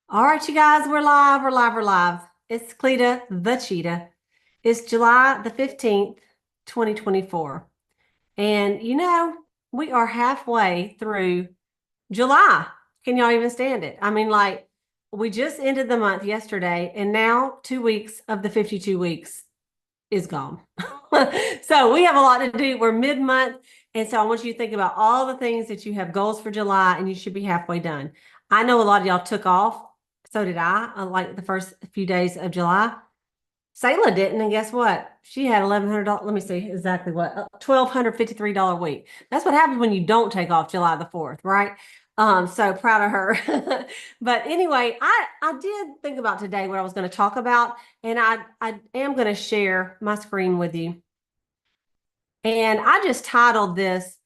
All right, you guys, we're live. It's Cleta the Cheetah. It's July the 15th, 2024. And we are halfway through July. Can y'all even stand it? I mean, like, we just ended the month yesterday, and now 2 weeks of the 52 weeks is gone. So we have a lot to do. We're mid-month, and so I want you to think about all the things that you have goals for July, and you should be halfway done. I know a lot of y'all took off. So did I, like the first few days of July. Sayla didn't, and guess what? She had $1,100. Let me see exactly what $1,253 week. That's what happens when you don't take off July the 4th, right? So proud of her. But anyway, I did think about today what I was going to talk about, and I am going to share my screen with you. And I just titled this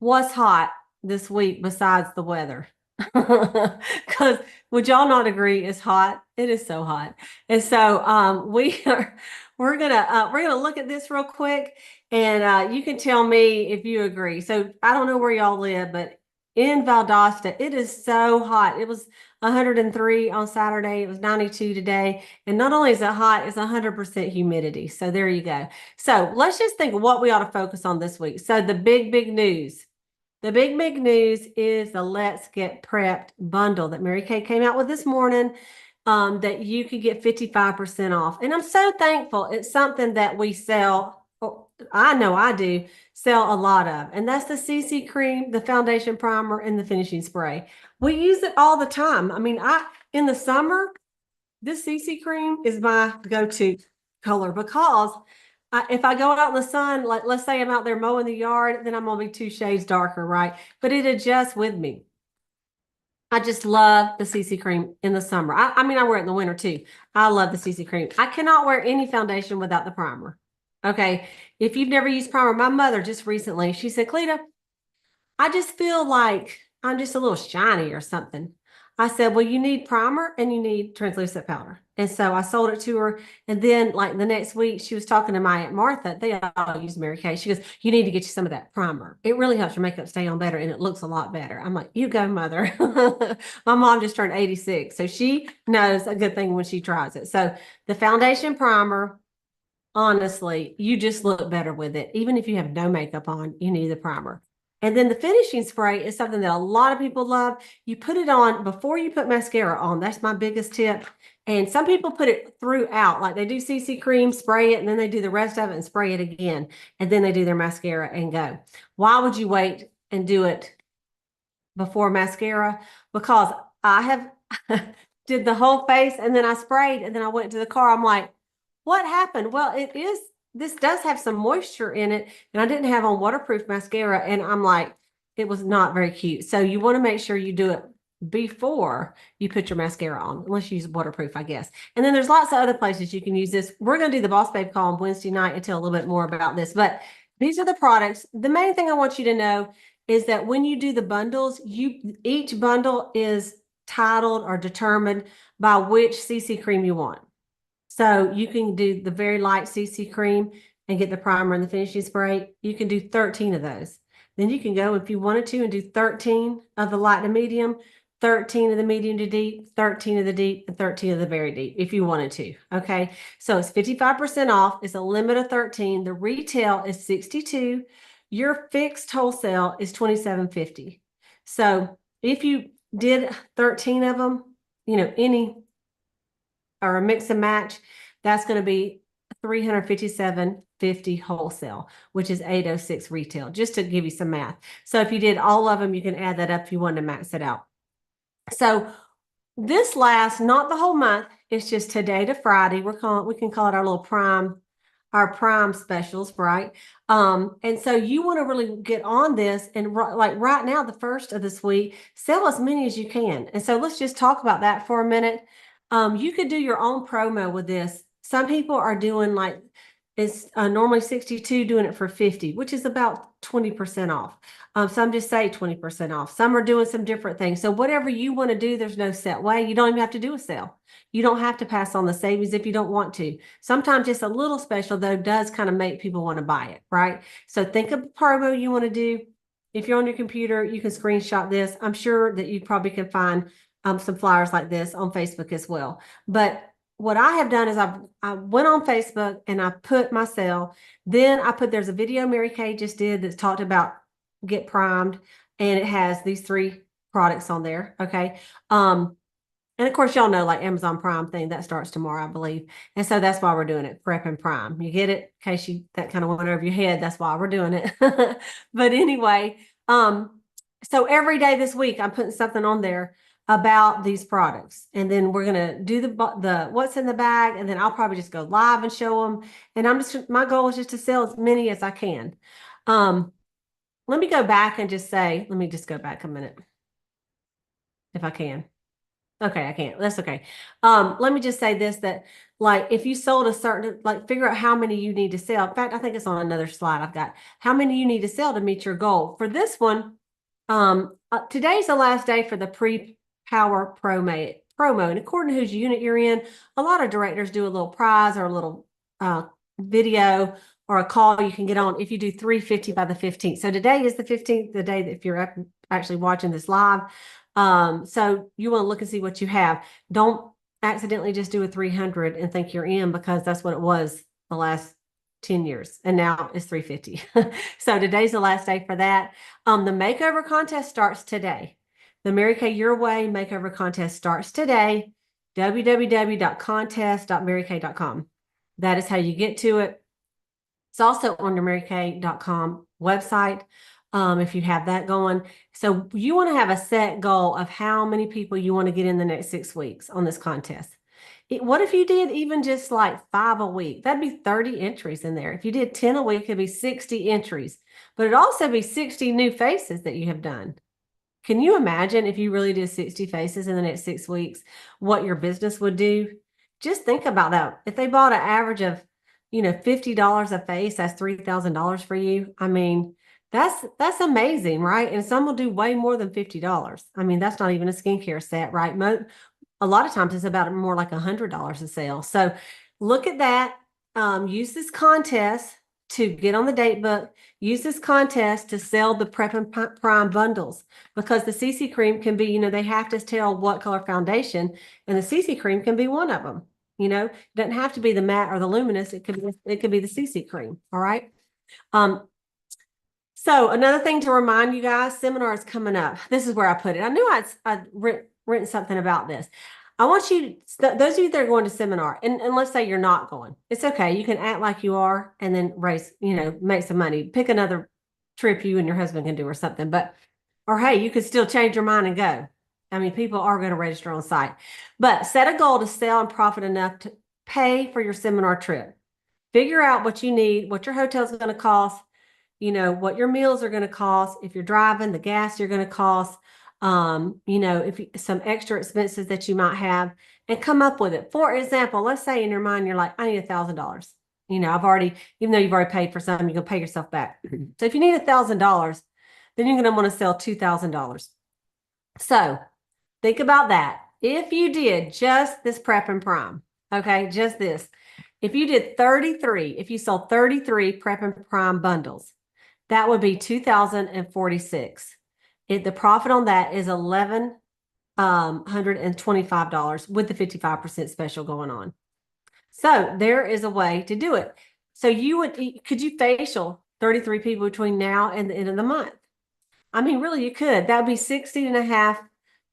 "What's Hot This Week Besides the Weather." Because would y'all not agree it's hot? It is so hot. And so we're gonna look at this real quick, and you can tell me if you agree. So I don't know where y'all live, but in Valdosta, it is so hot. It was 103 on Saturday. It was 92 today. And not only is it hot, it's 100% humidity. So there you go. So let's just think of what we ought to focus on this week. So the big news. The big news is the Let's Get Prepped bundle that Mary Kay came out with this morning, that you could get 55% off. And I'm so thankful. It's something that we sell. I know I do sell a lot of. And that's the CC cream, the foundation primer, and the finishing spray. We use it all the time. I mean, in the summer, this CC cream is my go-to color because if I go out in the sun, like let's say I'm out there mowing the yard, then I'm gonna be 2 shades darker, right? But it adjusts with me. I just love the CC cream in the summer. I mean, I wear it in the winter too. I love the CC cream. I cannot wear any foundation without the primer. Okay. If you've never used primer, my mother just recently, she said, Cleta, I just feel like I'm just a little shiny or something. I said, well, you need primer and you need translucent powder. And so I sold it to her. And then, like the next week, she was talking to my Aunt Martha. They all use Mary Kay. She goes, you need to get you some of that primer. It really helps your makeup stay on better and it looks a lot better. I'm like, you go, mother. My mom just turned 86. So she knows a good thing when she tries it. So the foundation primer, honestly, you just look better with it. Even if you have no makeup on, you need the primer. And then the finishing spray is something that a lot of people love. You put it on before you put mascara on. That's my biggest tip. And some people put it throughout, like they do CC cream, spray it, and then they do the rest of it and spray it again. And then they do their mascara and go. Why would you wait and do it before mascara? Because I have did the whole face and then I sprayed and then I went to the car. I'm like, what happened? Well, this does have some moisture in it, and I didn't have on waterproof mascara, and I'm like, it was not very cute. So you want to make sure you do it before you put your mascara on, unless you use waterproof, I guess. And then there's lots of other places you can use this. We're going to do the Boss Babe call on Wednesday night and tell a little bit more about this, but these are the products. The main thing I want you to know is that when you do the bundles, each bundle is titled or determined by which CC cream you want. So you can do the very light CC cream and get the primer and the finishing spray. You can do 13 of those. Then you can go if you wanted to and do 13 of the light to medium, 13 of the medium to deep, 13 of the deep, and 13 of the very deep if you wanted to. Okay. So it's 55% off. It's a limit of 13. The retail is 62. Your fixed wholesale is $27.50. So if you did 13 of them, any or a mix and match, that's going to be $357.50 wholesale, which is $806 retail, just to give you some math. So if you did all of them, you can add that up if you wanted to max it out. So this lasts not the whole month. It's just today to Friday. We can call it our prime specials, right? And so you want to really get on this, and like right now, the first of this week, sell as many as you can. And so let's just talk about that for a minute. You could do your own promo with this. Some people are doing like it's normally 62, doing it for 50, which is about 20% off. Some just say 20% off. Some are doing some different things. So whatever you want to do, there's no set way. You don't even have to do a sale. You don't have to pass on the savings if you don't want to. Sometimes just a little special, though, does kind of make people want to buy it, right? So think of a promo you want to do. If you're on your computer, you can screenshot this. I'm sure that you probably can find some flyers like this on Facebook as well. But what I have done is I went on Facebook and I put my sale. Then I put, there's a video Mary Kay just did that's talked about get primed, and it has these 3 products on there. Okay. And of course, y'all know, like Amazon Prime thing that starts tomorrow, I believe. And so that's why we're doing it, Prep and Prime. You get it? In case that kind of went over your head, that's why we're doing it. But anyway, so every day this week, I'm putting something on there about these products. And then we're going to do the what's in the bag. And then I'll probably just go live and show them. And my goal is just to sell as many as I can. Let me go back and just say, let me just go back a minute if I can. Okay, I can't. That's okay. Let me just say this, that like if you sold a certain, like figure out how many you need to sell. In fact, I think it's on another slide I've got. How many you need to sell to meet your goal. For this one, today's the last day for the pre-power promo. And according to whose unit you're in, a lot of directors do a little prize or a little video or a call you can get on if you do 350 by the 15th. So today is the 15th, the day that if you're actually watching this live. So you want to look and see what you have. Don't accidentally just do a 300 and think you're in, because that's what it was the last 10 years. And now it's 350. So today's the last day for that. The makeover contest starts today. The Mary Kay Your Way makeover contest starts today. www.contest.marykay.com. That is how you get to it. It's also on the marykay.com website. If you have that going. So you want to have a set goal of how many people you want to get in the next 6 weeks on this contest. What if you did even just like 5 a week? That'd be 30 entries in there. If you did 10 a week, it'd be 60 entries, but it'd also be 60 new faces that you have done. Can you imagine if you really did 60 faces in the next 6 weeks, what your business would do? Just think about that. If they bought an average of, $50 a face, that's $3,000 for you. I mean, that's amazing, right? And some will do way more than $50. I mean, that's not even a skincare set, right? A lot of times it's about more like $100 a sale. So look at that. Use this contest to get on the date book. Use this contest to sell the Prep and Prime bundles, because the CC cream can be, they have to tell what color foundation, and the CC cream can be one of them. It doesn't have to be the matte or the luminous. It could be the CC cream. All right. So another thing to remind you guys, seminar is coming up. This is where I put it. I knew I'd written something about this. I want you, those of you that are going to seminar, and let's say you're not going, it's okay. You can act like you are and then make some money. Pick another trip you and your husband can do or something. Or hey, you could still change your mind and go. I mean, people are going to register on site. But set a goal to sell and profit enough to pay for your seminar trip. Figure out what you need, what your hotel's going to cost, what your meals are going to cost, if you're driving, the gas you're going to cost, if some extra expenses that you might have, and come up with it. For example, let's say in your mind, you're like, I need $1,000. Even though you've already paid for something, you're going to pay yourself back. So if you need $1,000, then you're going to want to sell $2,000. So think about that. If you did just this Prep and Prime, okay, just this. If you did 33, if you sold 33 Prep and Prime bundles, that would be $2,046. The profit on that is $1,125 with the 55% special going on. So there is a way to do it. So could you facial 33 people between now and the end of the month? I mean, really, you could. That would be 16 and a half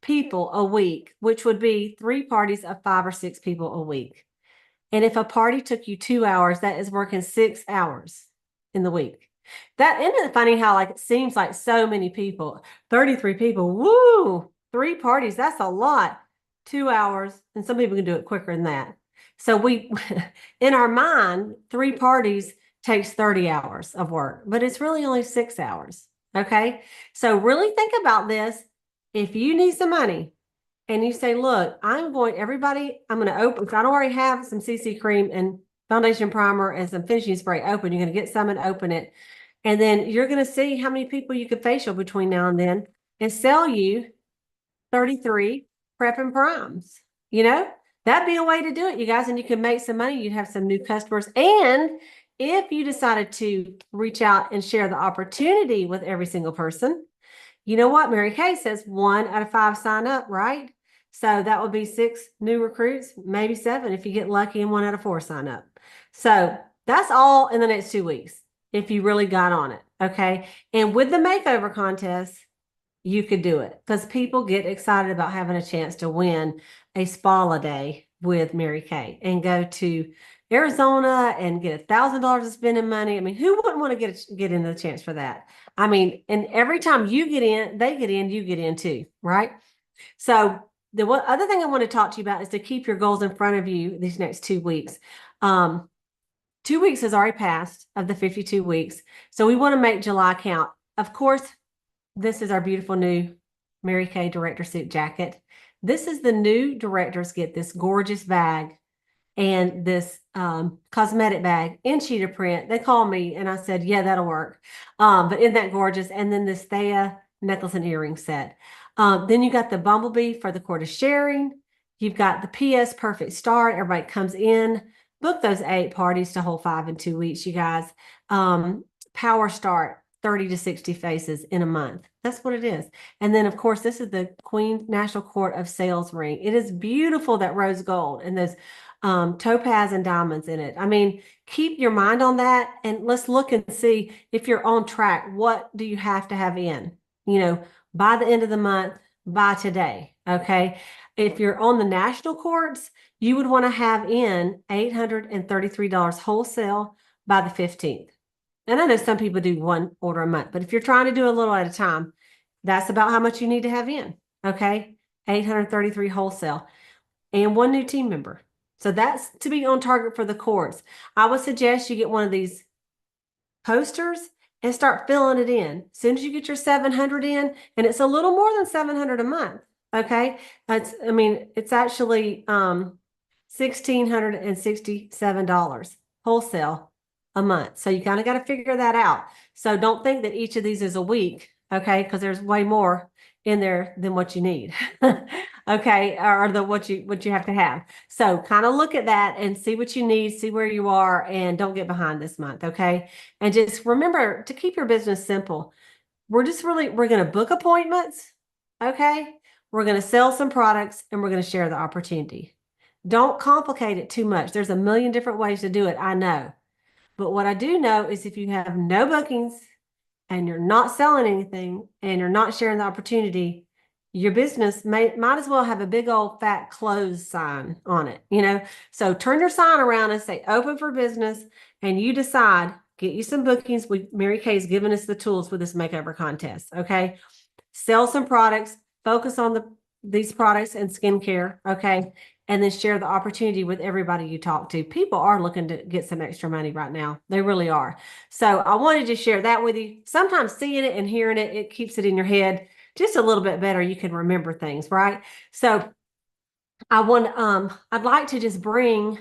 people a week, which would be 3 parties of 5 or 6 people a week. And if a party took you 2 hours, that is working 6 hours in the week. That isn't it funny how it seems like so many people, 33 people, woo, 3 parties, that's a lot. 2 hours, and some people can do it quicker than that. So in our mind, 3 parties takes 30 hours of work, but it's really only 6 hours. Okay. So really think about this. If you need some money and you say, look, I'm going to open, if I don't already have some CC cream and foundation primer and some finishing spray open, you're going to get some and open it. And then you're going to see how many people you could facial between now and then and sell you 33 Prep and Primes. That'd be a way to do it, you guys. And you can make some money. You'd have some new customers. And if you decided to reach out and share the opportunity with every single person, you know what? Mary Kay says 1 out of 5 sign up, right? So that would be 6 new recruits, maybe 7 if you get lucky and 1 out of 4 sign up. So that's all in the next 2 weeks if you really got on it. Okay. And with the makeover contest, you could do it because people get excited about having a chance to win a spa day with Mary Kay and go to Arizona and get $1,000 of spending money. I mean, who wouldn't want to get in the chance for that? I mean, and every time you get in, they get in, you get in too, right? So the other thing I want to talk to you about is to keep your goals in front of you these next 2 weeks. 2 weeks has already passed of the 52 weeks. So we want to make July count. Of course, this is our beautiful new Mary Kay director suit jacket. This is the new directors get this gorgeous bag and this cosmetic bag in cheetah print. They called me and I said, yeah, that'll work. But isn't that gorgeous? And then this Thea necklace and earring set. Then you got the bumblebee for the court of sharing. You've got the PS perfect start. Everybody comes in. Book those 8 parties to hold 5 in 2 weeks, you guys. Power start, 30 to 60 faces in a month. That's what it is. And then, of course, this is the Queen National Court of Sales ring. It is beautiful, that rose gold and those topaz and diamonds in it. I mean, keep your mind on that and let's look and see if you're on track. What do you have to have in, by the end of the month, by today? Okay. If you're on the national courts, you would want to have in $833 wholesale by the 15th. And I know some people do 1 order a month, but if you're trying to do a little at a time, that's about how much you need to have in. Okay. 833 wholesale and 1 new team member. So that's to be on target for the courts. I would suggest you get one of these posters and start filling it in. As soon as you get your 700 in, and it's a little more than 700 a month. Okay. It's actually $1,667 wholesale a month. So you kind of got to figure that out. So don't think that each of these is a week. Okay. Because there's way more in there than what you need. Okay. Or what you have to have. So kind of look at that and see what you need, see where you are, and don't get behind this month. Okay. And just remember to keep your business simple. We're going to book appointments. Okay. We're going to sell some products and we're going to share the opportunity. Don't complicate it too much. There's a million different ways to do it. I know. But what I do know is if you have no bookings and you're not selling anything and you're not sharing the opportunity, your business might as well have a big old fat closed sign on it, So turn your sign around and say open for business, and you decide, get you some bookings. Mary Kay's given us the tools with this makeover contest. Okay. Sell some products, focus on these products and skincare. Okay. And then share the opportunity with everybody you talk to. People are looking to get some extra money right now. They really are. So I wanted to share that with you. Sometimes seeing it and hearing it, it keeps it in your head just a little bit better. You can remember things, right? So I'd like to just bring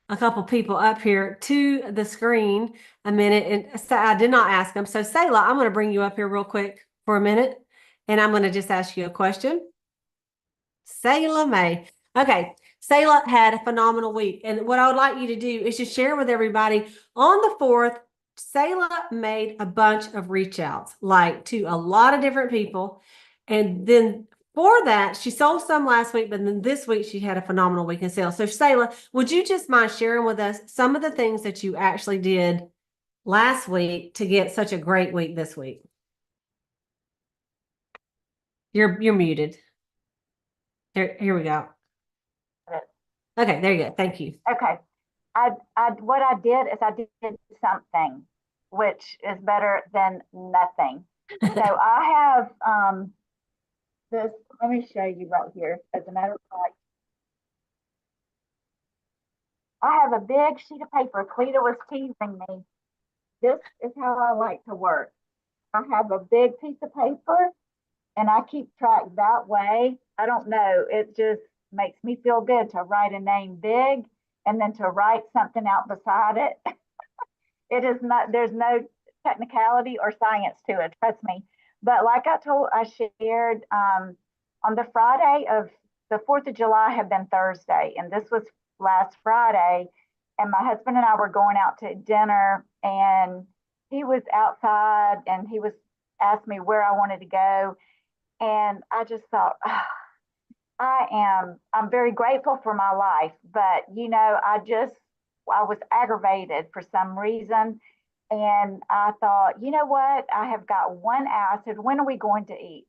a couple people up here to the screen a minute. And so I did not ask them. So Selah, I'm going to bring you up here real quick for a minute. And I'm going to just ask you a question. Selah May. Okay. Selah had a phenomenal week. And what I would like you to do is just share with everybody on the 4th, Selah made a bunch of reach outs, like to a lot of different people. And then for that, she sold some last week, but then this week she had a phenomenal week in sales. So Selah, would you just mind sharing with us some of the things that you actually did last week to get such a great week this week? You're muted. Here we go. Okay, there you go. Thank you. Okay. What I did is I did something, which is better than nothing. So I have this. Let me show you right here. As a matter of fact, I have a big sheet of paper. Cleta was teasing me. This is how I like to work. I have a big piece of paper, and I keep track that way. I don't know. It just makes me feel good to write a name big and then to write something out beside it. It is not, there's no technicality or science to it, trust me. But like I shared on the Friday of the 4th of July had been Thursday, and this was last Friday. And my husband and I were going out to dinner, and he was outside and he was asked me where I wanted to go. And I just thought, I I'm very grateful for my life, but I was aggravated for some reason. And I thought, you know what? I have got one hour. I said, when are we going to eat?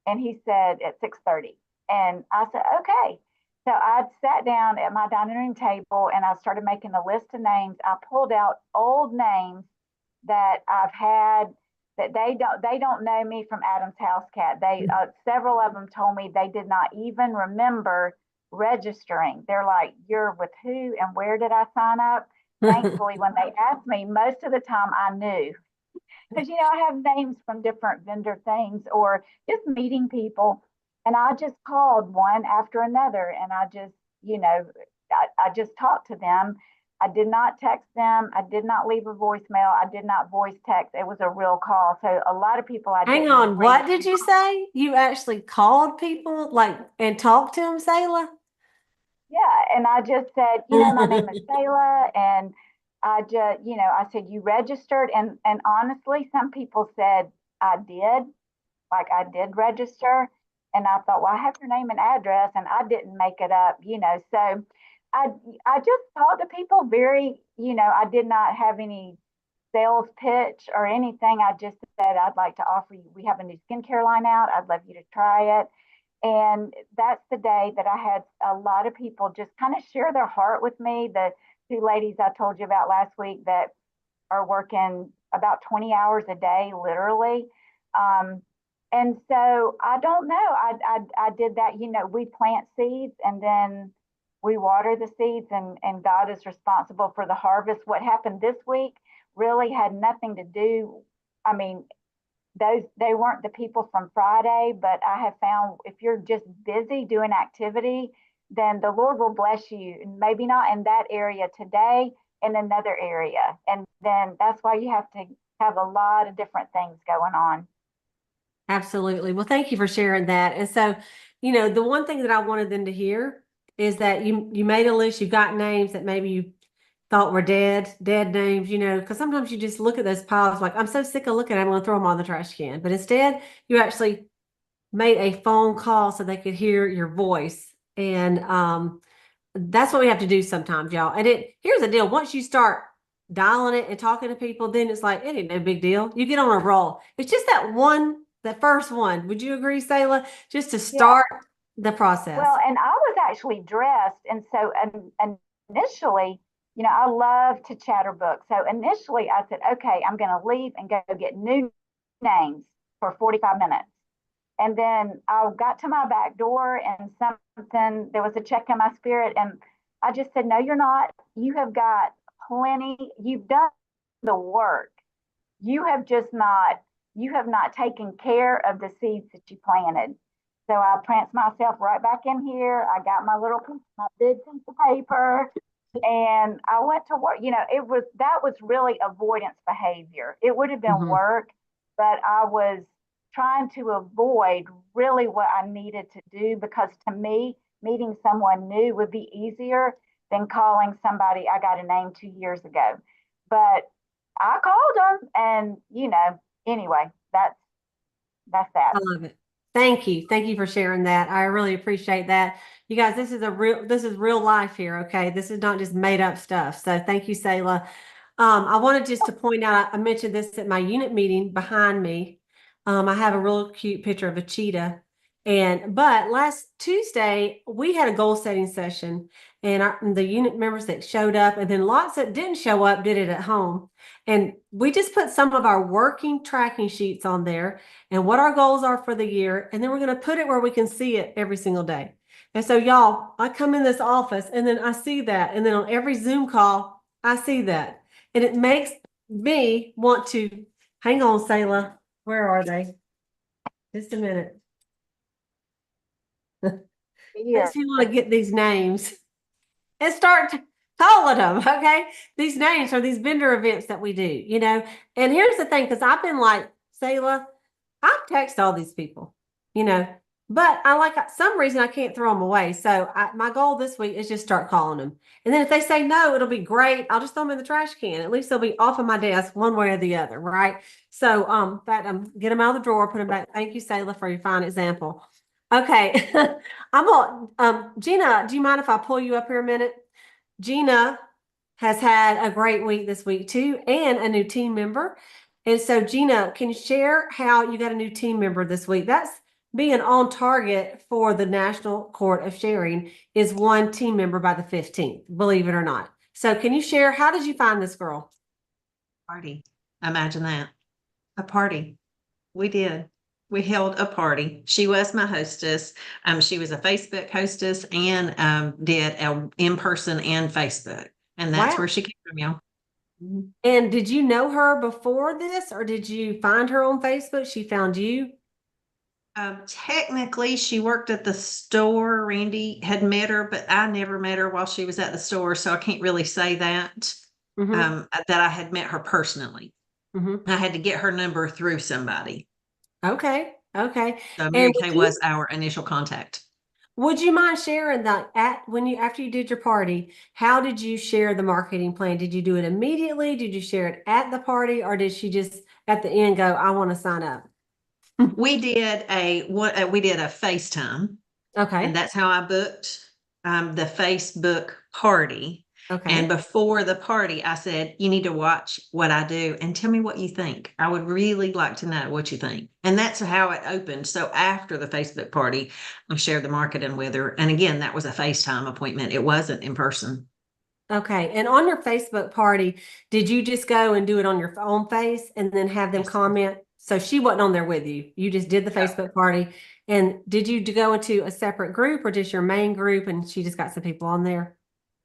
And he said at 6:30. And I said, okay. So I sat down at my dining room table and I started making a list of names. I pulled out old names that I've had that they don't know me from Adam's house cat. They several of them told me they did not even remember registering. They're like, you're with who and where did I sign up? Thankfully, when they asked me, most of the time I knew because I have names from different vendor things or just meeting people, and I just called one after another, and I just talked to them. I did not text them. I did not leave a voicemail. I did not voice text. It was a real call. So a lot of people I Hang didn't on, reach. what did you say? You actually called people like and talked to them, Sayla? Yeah, and I just said, my name is Sayla, and I just, I said you registered, and honestly, some people said I did, like I did register, and I thought, well, I have your name and address, and I didn't make it up. So I I just talked to people very, I did not have any sales pitch or anything. I just said I'd like to offer you. We have a new skincare line out. I'd love you to try it. And that's the day that I had a lot of people just kind of share their heart with me. The two ladies I told you about last week that are working about 20 hours a day, literally. Um, and so I don't know. I did that. We plant seeds and then we water the seeds, and God is responsible for the harvest. What happened this week really had nothing to do. I mean, those they weren't the people from Friday, but I have found if you're just busy doing activity, then the Lord will bless you. And maybe not in that area today, in another area. And then that's why you have to have a lot of different things going on. Absolutely. Well, thank you for sharing that. And so, the one thing that I wanted them to hear is that you made a list, you got names that maybe you thought were dead names, because sometimes you just look at those piles like, I'm so sick of looking, I'm going to throw them on the trash can. But instead, you actually made a phone call so they could hear your voice. And that's what we have to do sometimes, y'all. And here's the deal. Once you start dialing it and talking to people, then it's like, it ain't no big deal. You get on a roll. It's just that first one. Would you agree, Sayla? Just to Yeah. start the process. Well, and I was actually dressed, and so and initially, I love to chatterbook. So initially, I said, okay, I'm going to leave and go get new names for 45 minutes. And then I got to my back door and there was a check in my spirit. And I just said, no, you're not. You have got plenty. You've done the work. You have not taken care of the seeds that you planted. So I pranced myself right back in here. I got my big piece of paper, and I went to work. That was really avoidance behavior. It would have been Mhm. work, but I was trying to avoid really what I needed to do because to me, meeting someone new would be easier than calling somebody I got a name 2 years ago. But I called them, and anyway, that's that. I love it. Thank you. Thank you for sharing that. I really appreciate that. You guys, this is real life here, okay? This is not just made up stuff. So thank you, Sayla. I wanted just to point out, I mentioned this at my unit meeting behind me. I have a real cute picture of a cheetah. But last Tuesday, we had a goal setting session, and the unit members that showed up, and then lots that didn't show up did it at home. And we just put some of our working tracking sheets on there and what our goals are for the year. And then we're going to put it where we can see it every single day. And so, y'all, I come in this office and then I see that. And then on every Zoom call, I see that. And it makes me want to hang on, Sayla. Where are they? Just a minute. Yeah. Makes me want to get these names and start calling them, okay? These names for these vendor events that we do. And here's the thing, because I've been like, Sayla, I've texted all these people, you know, but some reason I can't throw them away. So my goal this week is just start calling them. And then if they say no, it'll be great. I'll just throw them in the trash can. At least they'll be off of my desk one way or the other, right? So, get them out of the drawer, put them back. Thank you, Sayla, for your fine example. Okay. I'm on, Gina, do you mind if I pull you up here a minute? Gina has had a great week this week too, and a new team member. And so, Gina, can you share how you got a new team member this week? That's being on target for the National Court of Sharing is one team member by the 15th, believe it or not. So, can you share how did you find this girl? Party. Imagine that. A party. We did. We held a party. She was my hostess. She was a Facebook hostess and did a in person and Facebook. And that's where Wow. she came from, y'all. Mhm. And did you know her before this, or did you find her on Facebook? She found you? Technically, she worked at the store. Randy had met her, but I never met her while she was at the store, so I can't really say that Mm-hmm. that I had met her personally. Mm-hmm. I had to get her number through somebody. Okay. Okay. So And Mary Kay was our initial contact. would you mind sharing that at when you after you did your party, how did you share the marketing plan? Did you do it immediately? Did you share it at the party, or did she just at the end go, I want to sign up? We did a FaceTime, and Okay. that's how I booked the Facebook party. And Okay. before the party, I said, "You need to watch what I do and tell me what you think. I would really like to know what you think." And that's how it opened. So after the Facebook party, I shared the marketing with her. And again, that was a FaceTime appointment. It wasn't in person. Okay. And on your Facebook party, did you just go and do it on your own face and then have them Yes. comment? So she wasn't on there with you. You just did the No, Facebook party. And did you go into a separate group or just your main group and she just got some people on there?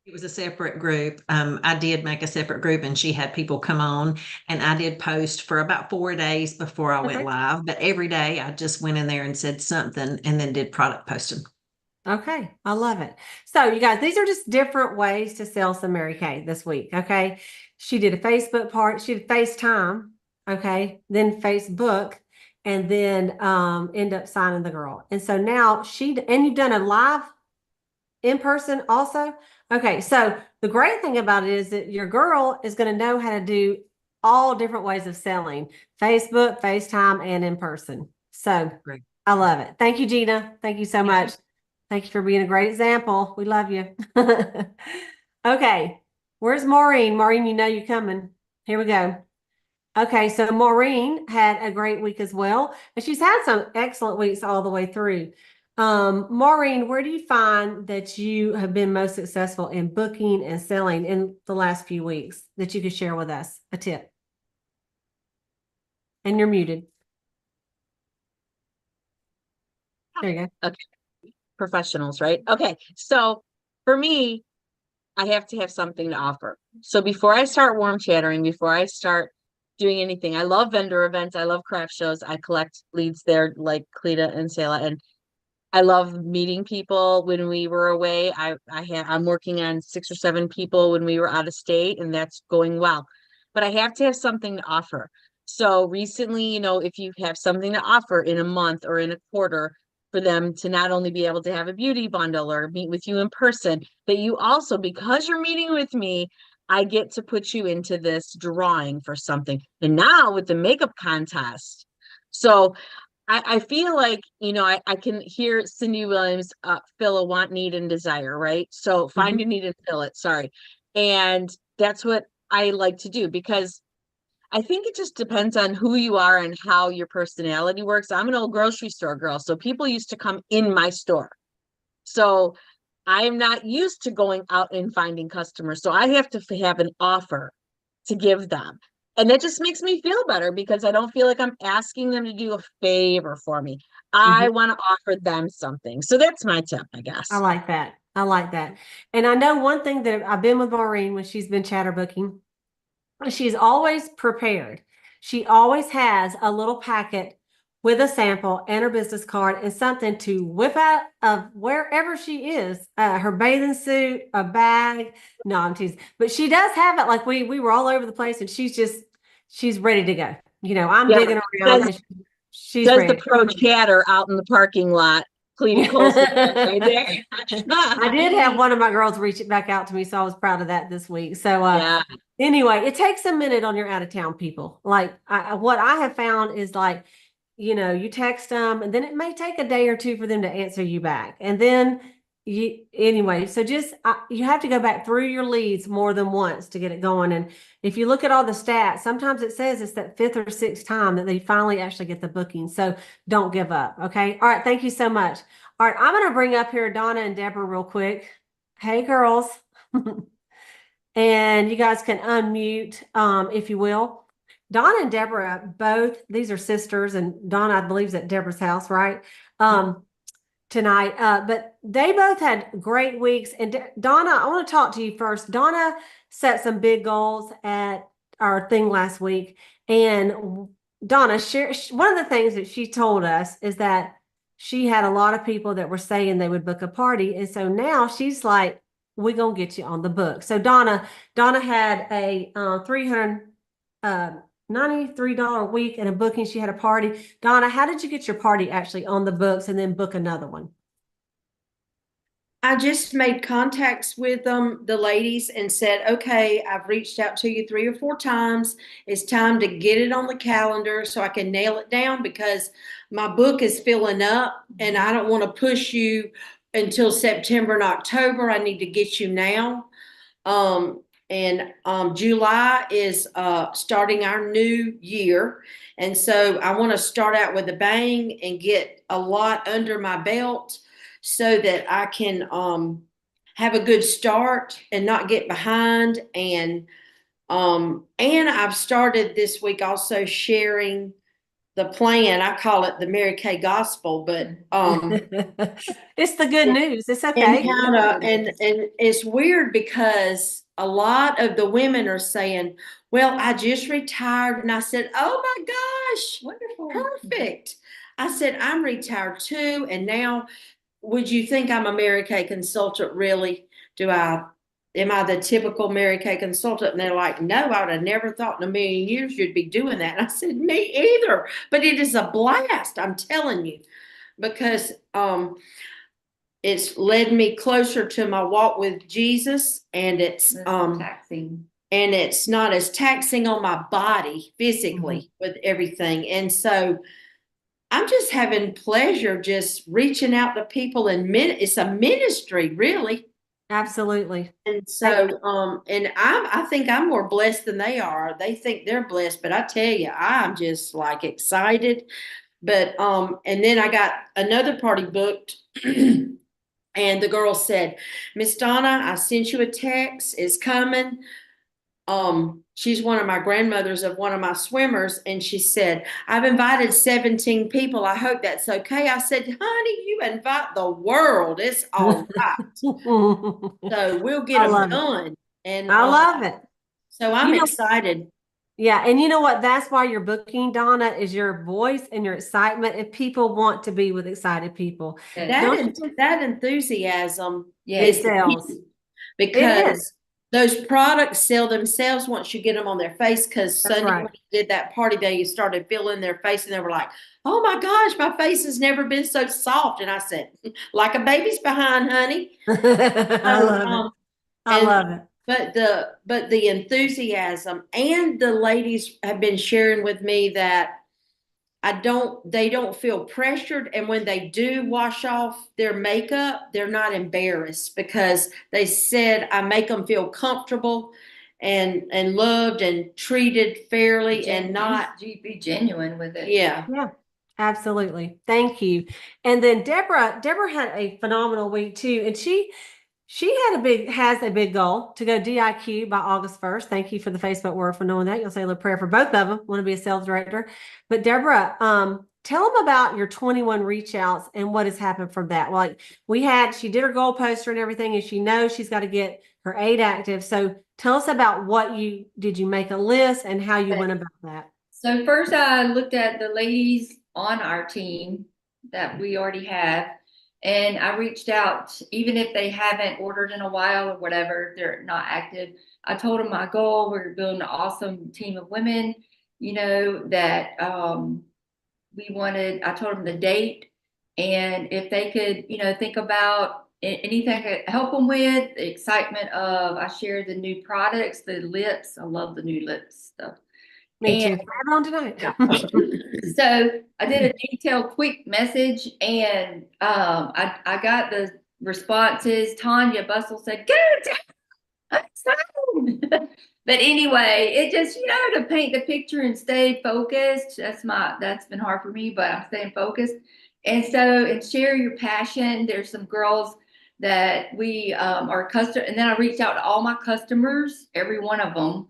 it was a separate group. I did make a separate group and she had people come on and I did post for about 4 days before I went Okay. live. But every day I just went in there and said something and then did product posting. Okay, I love it. So, you guys, these are just different ways to sell some Mary Kay this week. Okay, she did a Facebook part, she did FaceTime. Okay, then Facebook, and then end up signing the girl. And so now and you've done a live in person also. Okay, so the great thing about it is that your girl is going to know how to do all different ways of selling: Facebook, FaceTime, and in person. So Great. I love it. Thank you, Gina. Thank you so Thank you. much. Thank you for being a great example. We love you. Okay, where's Maureen? Maureen, you know you're coming. Here we go. Okay, so Maureen had a great week as well, and she's had some excellent weeks all the way through. Maureen, where do you find that you have been most successful in booking and selling in the last few weeks that you could share with us? A tip. And you're muted. There you go. Okay, professionals, right? Okay, so for me, I have to have something to offer. So before I start warm chattering, before I start doing anything, I love vendor events. I love craft shows. I collect leads there like Cleta and Selah, and I love meeting people. When we were away, I'm working on 6 or 7 people when we were out of state, and that's going well. But I have to have something to offer. So recently, if you have something to offer in a month or in a quarter, for them to not only be able to have a beauty bundle or meet with you in person, but you also, because you're meeting with me, I get to put you into this drawing for something. And now with the makeup contest. So I feel like, I can hear Cindy Williams fill a want, need, and desire, right? So find a need and fill it. Sorry. And that's what I like to do, because I think it just depends on who you are and how your personality works. I'm an old grocery store girl, so people used to come in my store. So I'm not used to going out and finding customers. So I have to have an offer to give them. And that just makes me feel better, because I don't feel like I'm asking them to do a favor for me. I want to offer them something. So that's my tip, I I guess. like that. I like that. And I know one thing that I've been with Maureen when she's been chatterbooking, she's always prepared. She always has a little packet with a sample and her business card and something to whip out of wherever she is, her bathing suit, a bag. No, I'm teasing. But she does have it. Like we were all over the place, and she's ready to go. I'm Yeah. digging around, and she's Does the ready. pro chatter out in the parking lot, Cleta Colson right there. I did have one of my girls reach it back out to me, so I was proud of that this week. So Yeah. anyway, it takes a minute on your out of town people. Like what I have found is like you text them, and then it may take a day or two for them to answer you back. And then anyway, so just you have to go back through your leads more than once to get it going. And if you look at all the stats, sometimes it says it's that fifth or sixth time that they finally actually get the booking. So don't give up. Okay. All right. Thank you so much. All right. I'm going to bring up here Donna and Deborah real quick. Hey, girls. And you guys can unmute, if you will. Donna and Deborah, both, these are sisters, and Donna, I believe, is at Deborah's house, right? Tonight. But they both had great weeks. And Donna, I want to talk to you first. Donna set some big goals at our thing last week. And Donna, one of the things that she told us is that she had a lot of people that were saying they would book a party. And so now she's like, we're going to get you on the book. So Donna had a $93 a week and a booking. She had a party. Donna, how did you get your party actually on the books and then book another one? I just made contacts with the ladies and said, okay, I've reached out to you 3 or 4 times. It's time to get it on the calendar so I can nail it down, because my book is filling up and I don't want to push you until September and October. I need to get you now. July is starting our new year. And so I want to start out with a bang and get a lot under my belt so that I can have a good start and not get behind. And I've started this week also sharing the plan. I call it the Mary Kay Gospel, but it's the good news. It's okay. And it's weird because a lot of the women are saying, well, I just retired. And I said, oh my gosh, wonderful, perfect. I said, I'm retired too. And now, would you think I'm a Mary Kay consultant? Really? Am I the typical Mary Kay consultant? And they're like, no, I would have never thought in a million years you'd be doing that. And I said, me either. But it is a blast, I'm telling you, because it's led me closer to my walk with Jesus, and it's taxing. And it's not as taxing on my body physically with everything. And so I'm just having pleasure just reaching out to people, and it's a ministry, really. Absolutely. And so, I think I'm more blessed than they are. They think they're blessed, but I tell you, I'm just like excited. But, and then I got another party booked and the girl said, Miss Donna, I sent you a text. It's coming. She's one of my grandmothers of one of my swimmers. And she said, I've invited 17 people. I hope that's okay. I said, honey, you invite the world. It's all right. So we'll get them done. And I love it. So I'm excited. Yeah. And you know what? That's why you're booking, Donna, is your voice and your excitement. And people want to be with excited people. That enthusiasm is sells. Because those products sell themselves once you get them on their face. Because Sunday when we did that party day, you started feeling their face and they were like, oh my gosh, my face has never been so soft. And I said, like a baby's behind, honey. I love it. I love it. But the enthusiasm, and the ladies have been sharing with me that they don't feel pressured. And when they do wash off their makeup, they're not embarrassed, because they said I make them feel comfortable and loved and treated fairly, and not be genuine with it. Yeah. Yeah, absolutely. Thank you. And then Deborah had a phenomenal week too. And she has a big goal to go DIQ by August 1st. Thank you for the Facebook word for knowing that. You'll say a little prayer for both of them. Want to be a sales director. But Deborah, tell them about your 21 reach outs and what has happened from that. Like she did her goal poster and everything, and she knows she's got to get her 8 active. So tell us about did you make a list and how you went about that? So first I looked at the ladies on our team that we already have. And I reached out, even if they haven't ordered in a while or whatever, they're not active. I told them my goal. We're building an awesome team of women, that I told them the date, and if they could, think about anything I could help them with, the excitement of, I shared the new products, the lips. I love the new lips stuff. Me And too. Have it on tonight. so I did a detailed quick message, and I got the responses. Tanya Bustle said, "Good, I'm excited." But anyway, it just, to paint the picture and stay focused. That's been hard for me, but I'm staying focused. And share your passion. There's some girls that we are custom, and then I reached out to all my customers, every one of them,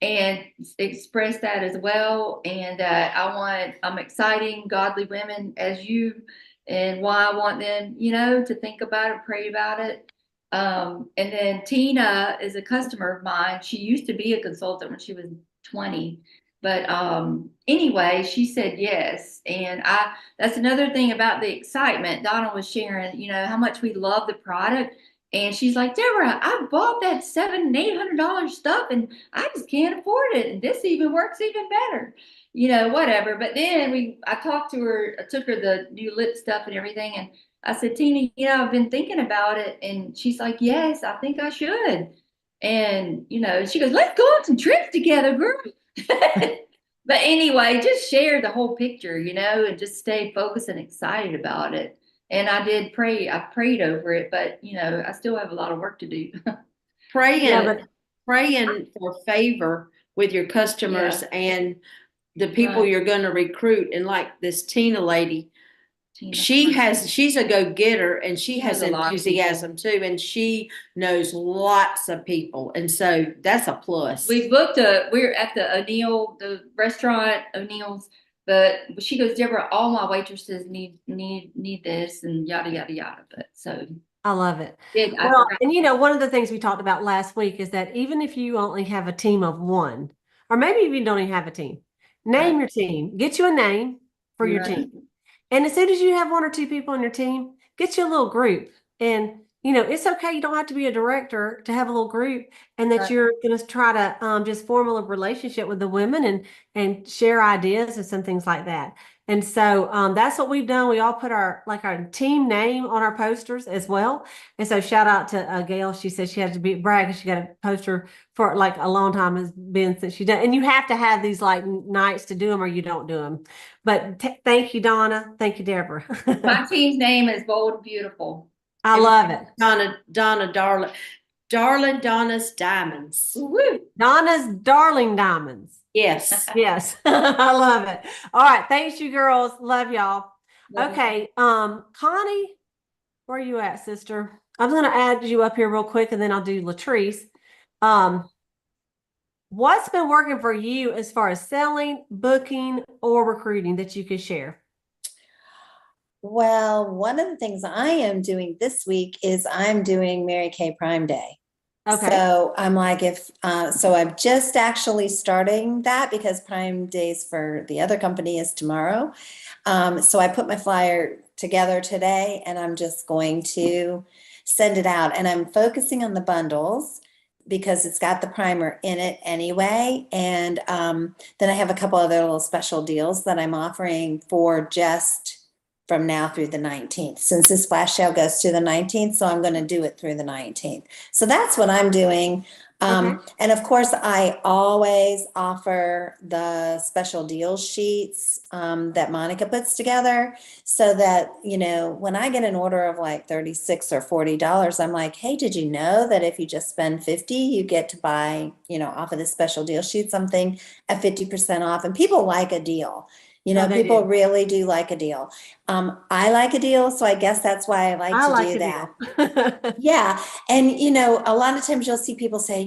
and express that as well. And I'm exciting godly women as you, and why I want them, to think about it, pray about it. And then Tina is a customer of mine. She used to be a consultant when she was 20. But anyway, she said yes. And that's another thing about the excitement. Donna was sharing, how much we love the product. And she's like, Deborah, I bought that $700 and $800 stuff and I just can't afford it. And this even works even better, whatever. But then I talked to her, I took her the new lip stuff and everything. And I said, Tina, I've been thinking about it. And she's like, yes, I think I should. And, she goes, let's go on some trips together, girl. But anyway, just share the whole picture, and just stay focused and excited about it. And I did pray. I prayed over it, but I still have a lot of work to do. Praying for favor with your customers and the people you're going to recruit. And like this Tina lady, she's a go-getter, and she has enthusiasm too, and she knows lots of people, and so that's a plus. We're at the restaurant O'Neill's, but she goes, Deborah, all my waitresses need this and yada yada yada. But so I love it. And one of the things we talked about last week is that even if you only have a team of one, or maybe if you don't even have a team, name your team, get you a name for your team. And as soon as you have one or two people on your team, get you a little group. And, it's okay. You don't have to be a director to have a little group, and that you're going to try to just form a relationship with the women and share ideas and some things like that. And so that's what we've done. We all put our team name on our posters as well. And so shout out to Gail. She said she had to brag because she got a poster for like a long time has been since she done. And you have to have these like nights to do them, or you don't do them. But thank you, Donna. Thank you, Deborah. My team's name is Bold and Beautiful. I love it. Donna, darling Donna's Diamonds. Woo-woo. Donna's Darling Diamonds. Yes. Yes. I love it. All right. Thanks, you girls. Love y'all. Okay. Connie, where are you at, sister? I'm going to add you up here real quick, and then I'll do Latrice. What's been working for you as far as selling, booking, or recruiting that you could share? Well, one of the things I am doing this week is I'm doing Mary Kay Prime Day. Okay. So I'm like, so I'm just actually starting that because Prime Days for the other company is tomorrow. So I put my flyer together today, and I'm just going to send it out, and I'm focusing on the bundles because it's got the primer in it anyway. And then I have a couple other little special deals that I'm offering for just from now through the 19th, since this flash sale goes to the 19th. So I'm going to do it through the 19th. So that's what I'm doing. And of course, I always offer the special deal sheets that Monica puts together, so that, when I get an order of like $36 or $40, I'm like, hey, did you know that if you just spend $50, you get to buy, off of the special deal sheet, something at 50% off? And people like a deal. People really do like a deal. I like a deal, so I guess that's why I like to do that. Yeah. And, a lot of times you'll see people say,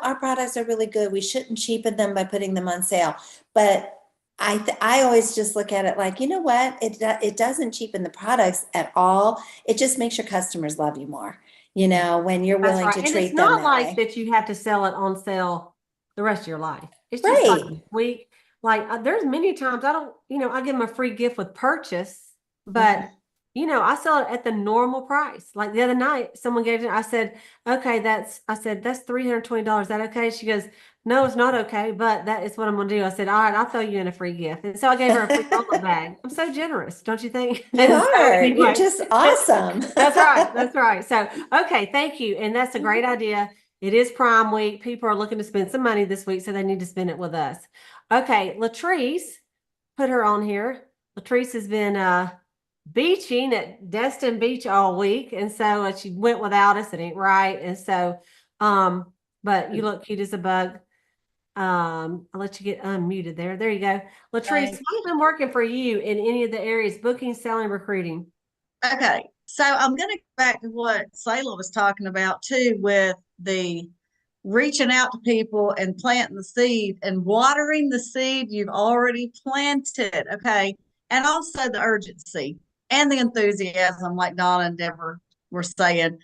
our products are really good. We shouldn't cheapen them by putting them on sale. But I always just look at it like, you know what? It doesn't cheapen the products at all. It just makes your customers love you more, when you're willing to treat them that way. It's not like that you have to sell it on sale the rest of your life. It's just like a week. Like there's many times I don't, I give them a free gift with purchase, but I sell it at the normal price. Like the other night, someone gave it, I said, okay, that's $320. Is that okay? She goes, no, it's not okay, but that is what I'm going to do. I said, all right, I'll throw you in a free gift. And so I gave her a free chocolate bag. I'm so generous, don't you think? You are. You're just awesome. That's right. That's right. So, okay, thank you. And that's a great idea. It is Prime Week. People are looking to spend some money this week, so they need to spend it with us. Okay, Latrice, put her on here. Latrice has been beaching at Destin Beach all week, and so she went without us. It ain't right. And so, but you look cute as a bug. I'll let you get unmuted there. There you go. Latrice, Thanks. what's been working for you in any of the areas, booking, selling, recruiting? Okay, so I'm going to go back to what Sayla was talking about too, with the reaching out to people and planting the seed and watering the seed you've already planted. Okay, and also the urgency and the enthusiasm, like Donna and Deborah were saying.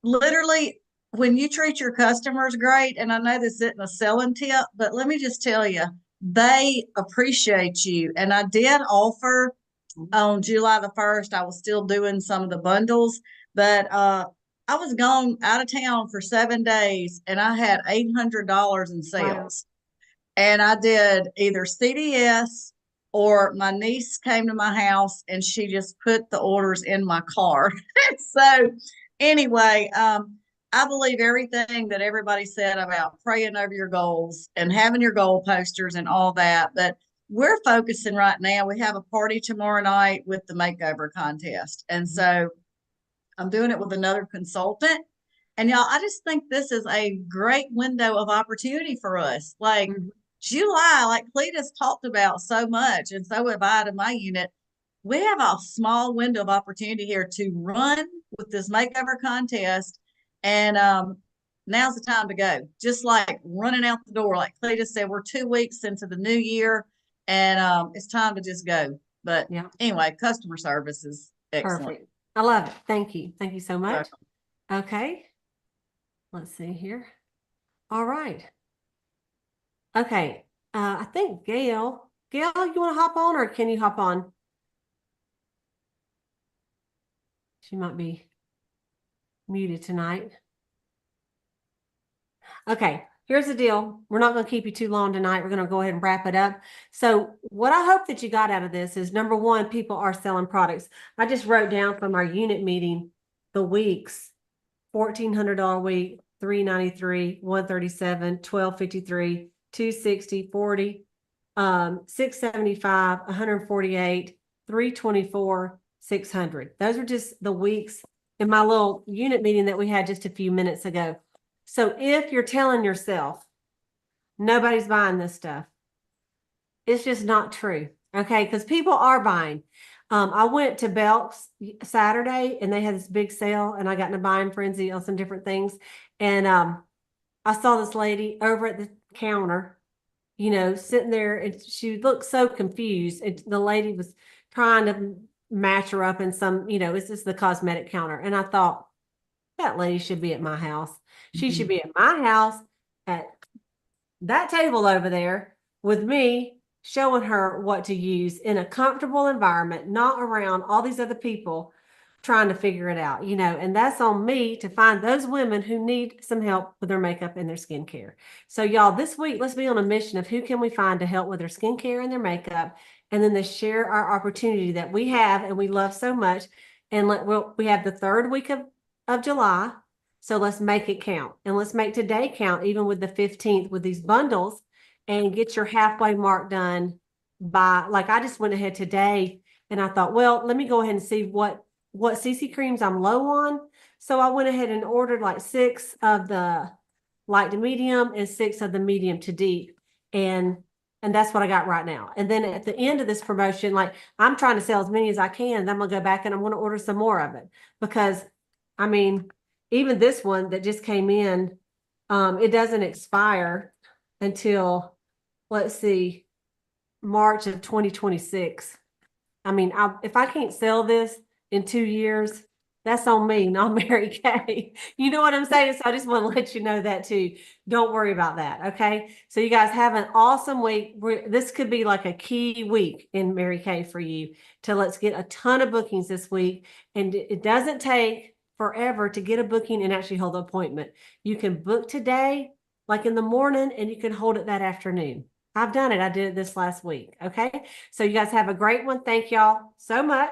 Literally, when you treat your customers great, and I know this isn't a selling tip, but let me just tell you, they appreciate you. And I did offer on July the 1st, I was still doing some of the bundles, but I was gone out of town for 7 days and I had $800 in sales. Wow. And I did either CDS or my niece came to my house and she just put the orders in my car. So anyway, I believe everything that everybody said about praying over your goals and having your goal posters and all that. But we're focusing right now. We have a party tomorrow night with the makeover contest. And so I'm doing it with another consultant. And y'all, I just think this is a great window of opportunity for us. Like July, like Cletus talked about so much, and so have I to my unit. We have a small window of opportunity here to run with this makeover contest. And now's the time to go. Just like running out the door. Like Cletus said, we're 2 weeks into the new year. And it's time to just go. But yeah. Anyway, customer service is excellent. Perfect. I love it. Thank you. Thank you so much. Okay. Let's see here. All right. Okay. I think Gail, you want to hop on or can you hop on? She might be muted tonight. Okay. Here's the deal. We're not going to keep you too long tonight. We're going to go ahead and wrap it up. So what I hope that you got out of this is, number one, people are selling products. I just wrote down from our unit meeting the weeks: $1,400 week, $393, $137, $1,253, $260, $40, $675, $148, $324, $600. Those are just the weeks in my little unit meeting that we had just a few minutes ago. So if you're telling yourself nobody's buying this stuff, it's just not true. Okay, because people are buying. I went to Belk's Saturday and they had this big sale and I got in a buying frenzy on some different things. And I saw this lady over at the counter, sitting there, and she looked so confused. And the lady was trying to match her up in some, it's just the cosmetic counter. And I thought, that lady should be at my house. She should be at my house at that table over there with me, showing her what to use in a comfortable environment, not around all these other people trying to figure it out, and that's on me to find those women who need some help with their makeup and their skincare. So y'all, this week, let's be on a mission of who can we find to help with their skincare and their makeup, and then to share our opportunity that we have and we love so much. And we have the 3rd week of July. So let's make it count, and let's make today count, even with the 15th with these bundles, and get your halfway mark done by, like, I just went ahead today and I thought, well, let me go ahead and see what CC creams I'm low on. So I went ahead and ordered like 6 of the light to medium and 6 of the medium to deep. And that's what I got right now. And then at the end of this promotion, like, I'm trying to sell as many as I can. And I'm going to go back and I'm going to order some more of it, because I mean, even this one that just came in, it doesn't expire until, let's see, March of 2026. I mean, if I can't sell this in 2 years, that's on me, not Mary Kay. You know what I'm saying? So I just want to let you know that too. Don't worry about that. Okay. So you guys have an awesome week. This could be like a key week in Mary Kay for you let's get a ton of bookings this week. And it doesn't take forever to get a booking and actually hold the appointment. You can book today, like in the morning, and you can hold it that afternoon. I've done it. I did it this last week. Okay. So you guys have a great one. Thank y'all so much.